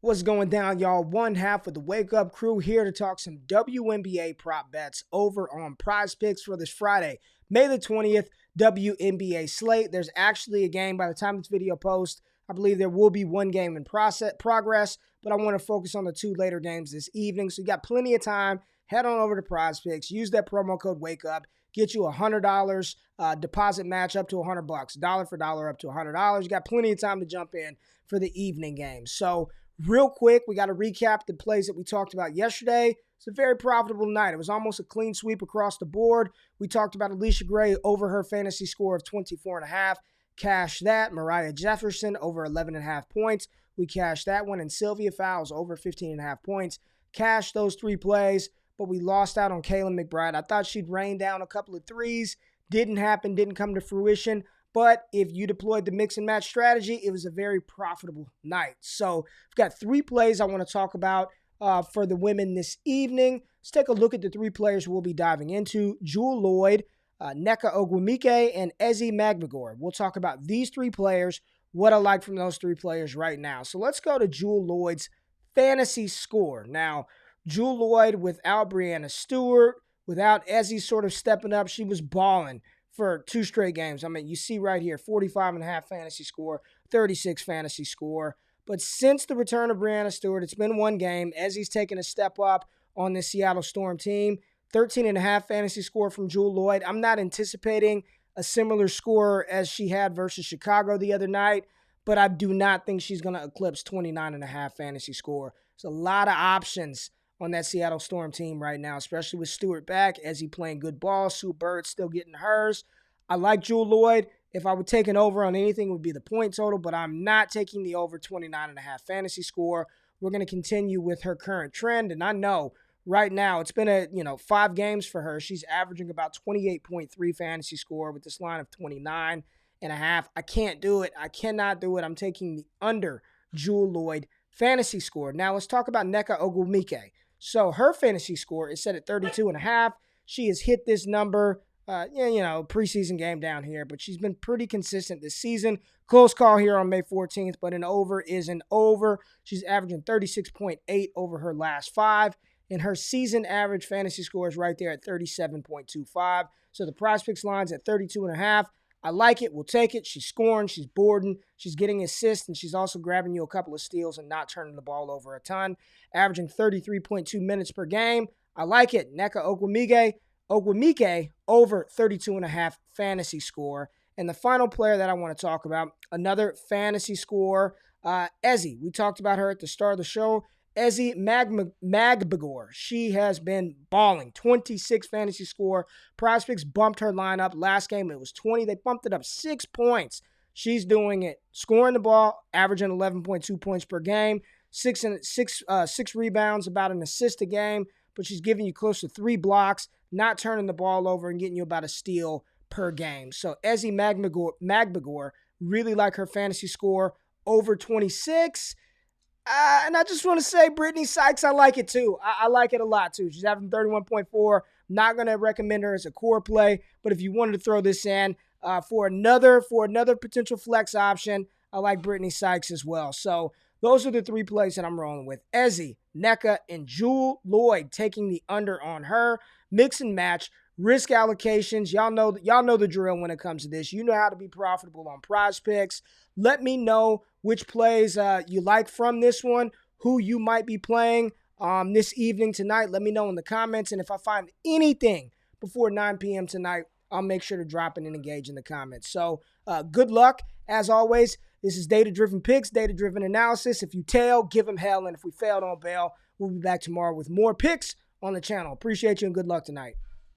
What's going down, y'all? One half of the Wake Up Crew here to talk some WNBA prop bets over on PrizePicks for this Friday, May the 20th, WNBA slate. There's actually a game by the time this video posts. I believe there will be one game in progress, but I want to focus on the two later games this evening. So you got plenty of time. Head on over to PrizePicks. Use that promo code WakeUp. Get you $100 deposit match up to $100, dollar for dollar up to $100. You got plenty of time to jump in for the evening game. So real quick, we got to recap the plays that we talked about yesterday. It's a very profitable night. It was almost a clean sweep across the board. We talked about Alicia Gray over her fantasy score of 24.5. Cash that. Mariah Jefferson over 11.5 points. We cashed that one. And Sylvia Fowles over 15.5 points. Cashed those three plays, but we lost out on Kayla McBride. I thought she'd rain down a couple of threes. Didn't happen. Didn't come to fruition. But if you deployed the mix and match strategy, it was a very profitable night. So we've got three plays I want to talk about for the women this evening. Let's take a look at the three players we'll be diving into. Jewel Lloyd, Nneka Oglemike, and Ezi Magbegor. We'll talk about these three players, what I like from those three players right now. So let's go to Jewel Lloyd's fantasy score. Now, Jewel Lloyd without Breanna Stewart, without Ezi sort of stepping up, she was balling for two straight games. I mean, you see right here, 45.5 fantasy score, 36 fantasy score. But since the return of Breanna Stewart, it's been one game. Ezi's taken a step up on the Seattle Storm team. 13.5 fantasy score from Jewel Lloyd. I'm not anticipating a similar score as she had versus Chicago the other night, but I do not think she's going to eclipse 29.5 fantasy score. There's a lot of options on that Seattle Storm team right now, especially with Stewart back, Ezi playing good ball, Sue Bird still getting hers. I like Jewel Lloyd. If I would take an over on anything, it would be the point total, but I'm not taking the over 29.5 fantasy score. We're going to continue with her current trend, and I know right now it's been 5 games for her. She's averaging about 28.3 fantasy score with this line of 29.5. I can't do it. I cannot do it. I'm taking the under Jewel Lloyd fantasy score. Now let's talk about Nneka Oglemike. So her fantasy score is set at 32.5. She has hit this number, preseason game down here, but she's been pretty consistent this season. Close call here on May 14th, but an over is an over. She's averaging 36.8 over her last 5, and her season average fantasy score is right there at 37.25. So the PrizePicks line's at 32.5. I like it. We'll take it. She's scoring. She's boarding. She's getting assists, and she's also grabbing you a couple of steals and not turning the ball over a ton. Averaging 33.2 minutes per game. I like it. Nneka Oglemike over 32.5 fantasy score. And the final player that I want to talk about, another fantasy score, Ezi. We talked about her at the start of the show. Ezi Magbegor. She has been balling. 26 fantasy score. PrizePicks bumped her lineup. Last game it was 20. They bumped it up 6 points. She's doing it. Scoring the ball, averaging 11.2 points per game. 6 rebounds, about an assist a game. But she's giving you close to 3 blocks, not turning the ball over, and getting you about a steal per game. So Ezi Magbegor, really like her fantasy score. Over 26. And I just want to say, Britney Sykes, I like it too. I like it a lot too. She's having 31.4. Not going to recommend her as a core play, but if you wanted to throw this in for another potential flex option, I like Britney Sykes as well. So those are the three plays that I'm rolling with. Ezi, Nneka, and Jewel Lloyd taking the under on her. Mix and match. Risk allocations, y'all know the drill when it comes to this. You know how to be profitable on PrizePicks. Let me know which plays you like from this one, who you might be playing this evening tonight. Let me know in the comments, and if I find anything before 9 p.m. tonight, I'll make sure to drop it and engage in the comments. So good luck. As always, this is data-driven picks, data-driven analysis. If you tail, give them hell, and if we fail, don't bail. We'll be back tomorrow with more picks on the channel. Appreciate you, and good luck tonight.